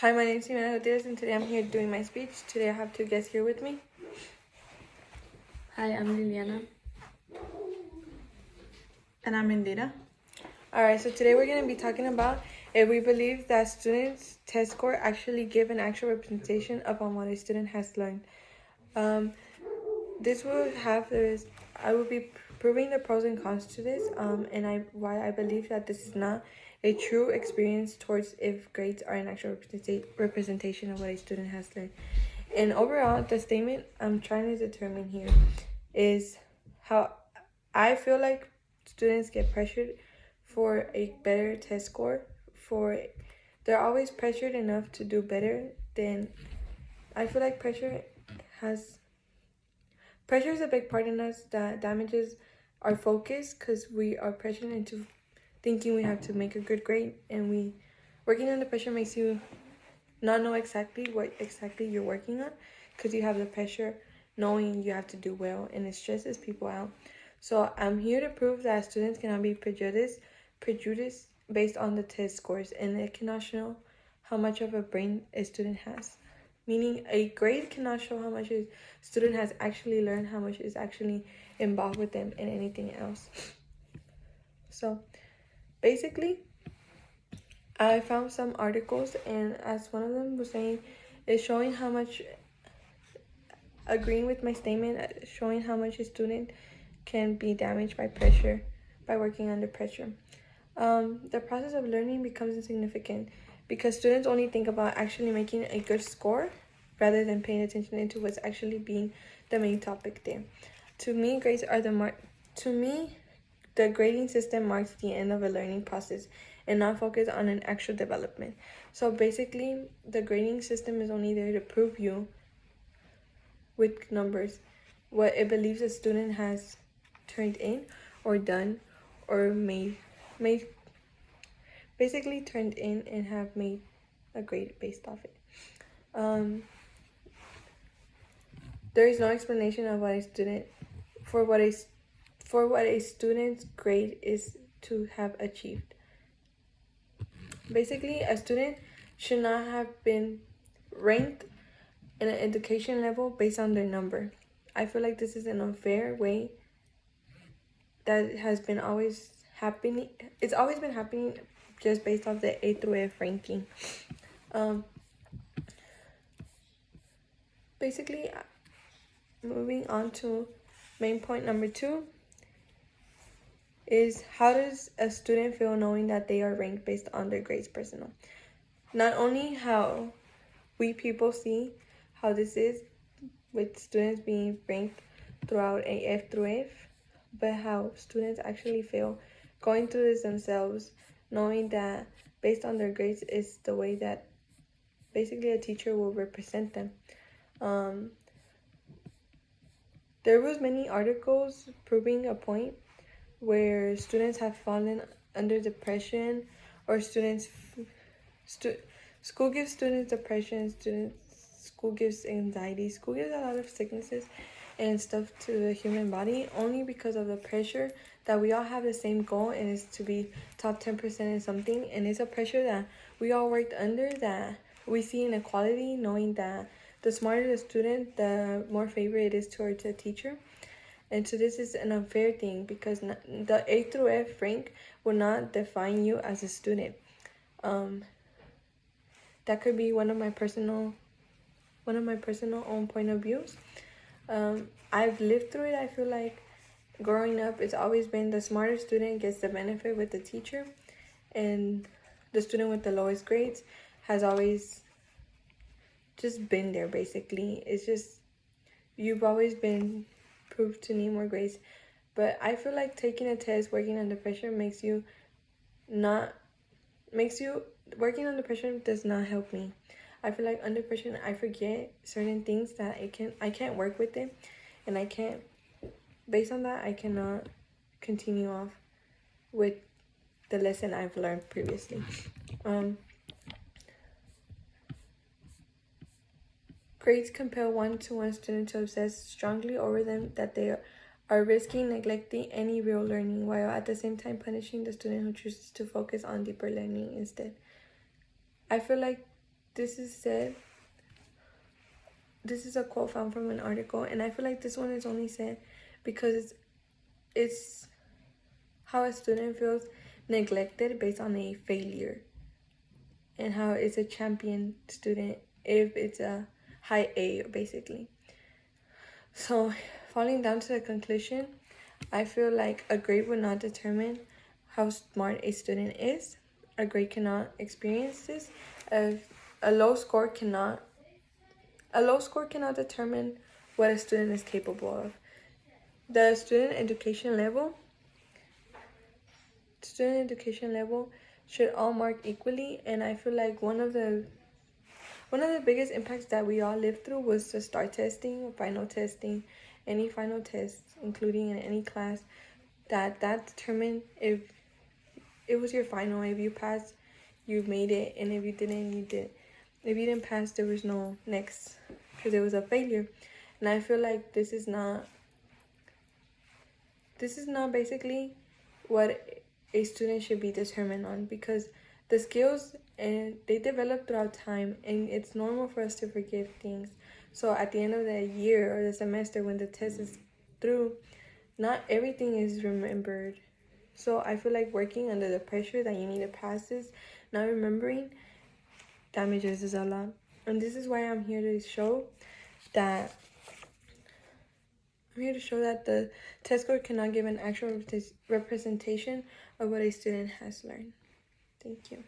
Hi, my name is Simena Gutierrez, and today I'm here doing my speech. Today I have two guests here with me. Hi, I'm Liliana. And I'm Indira. Alright, so today we're going to be talking about if we believe that students' test score actually give an actual representation upon what a student has learned. I will be proving the pros and cons to this, and why I believe that this is not a true experience towards if grades are an actual representation of what a student has learned. And overall, the statement I'm trying to determine here is how I feel like students get pressured for a better test score. They're always pressured enough to do better. Then I feel like pressure is a big part in us that damages our focus, because we are pressured into thinking we have to make a good grade, and working under pressure makes you not know exactly what you're working on, because you have the pressure knowing you have to do well, and it stresses people out. So I'm here to prove that students cannot be prejudiced based on the test scores, and it cannot show how much of a brain a student has. Meaning, a grade cannot show how much a student has actually learned, how much is actually involved with them, and anything else. So basically, I found some articles, and as one of them was saying, is showing how much, agreeing with my statement, showing how much a student can be damaged by pressure, by working under pressure. The process of learning becomes insignificant because students only think about actually making a good score rather than paying attention into what's actually being the main topic there. To me, the grading system marks the end of a learning process and not focus on an actual development. So basically, the grading system is only there to prove you with numbers what it believes a student has turned in or done or made basically turned in and have made a grade based off it. There is no explanation of what a student's grade is to have achieved. Basically, a student should not have been ranked in an education level based on their number. I feel like this is an unfair way that has been always happening. It's always been happening just based off the A through F ranking. Basically, moving on to main point number 2 is, how does a student feel knowing that they are ranked based on their grades personal? Not only how we people see how this is with students being ranked throughout a F through F, but how students actually feel going through this themselves, knowing that based on their grades is the way that basically a teacher will represent them. There was many articles proving a point where students have fallen under depression, or school gives students depression, school gives anxiety, school gives a lot of sicknesses and stuff to the human body, only because of the pressure that we all have the same goal, and is to be top 10% in something. And it's a pressure that we all worked under, that we see inequality, knowing that the smarter the student, the more favor it is towards the teacher. And so this is an unfair thing, because the A through F rank will not define you as a student. That could be one of my personal own point of views. I've lived through it. I feel like growing up, it's always been the smarter student gets the benefit with the teacher, and the student with the lowest grades has always just been there. Basically, it's just, you've always been proved to need more grades. But I feel like taking a test, working under pressure, working under pressure does not help me. I feel like under pressure, I forget certain things that I can't work with it, and based on that, I cannot continue off with the lesson I've learned previously. Grades compel one-to-one student to obsess strongly over them, that they are risking neglecting any real learning, while at the same time punishing the student who chooses to focus on deeper learning instead. I feel like this is said, this is a quote found from an article, and I feel like this one is only said because it's how a student feels neglected based on a failure, and how it's a champion student if it's a high A, basically. So, falling down to the conclusion, I feel like a grade would not determine how smart a student is. A grade cannot experience this. A low score cannot determine what a student is capable of. The student education level should all mark equally, and I feel like one of the biggest impacts that we all lived through was the STAR testing, final testing, any final tests, including in any class, that determined if it was your final. If you passed, you made it, and if you didn't, you didn't. If you didn't pass, there was no next, because it was a failure. And I feel like this is not basically what a student should be determined on, because the skills and they develop throughout time, and it's normal for us to forget things. So at the end of the year or the semester, when the test is through, not everything is remembered. So I feel like working under the pressure that you need to pass this, not remembering, damages us a lot. And this is why I'm here to show that the test score cannot give an actual representation of what a student has learned. Thank you.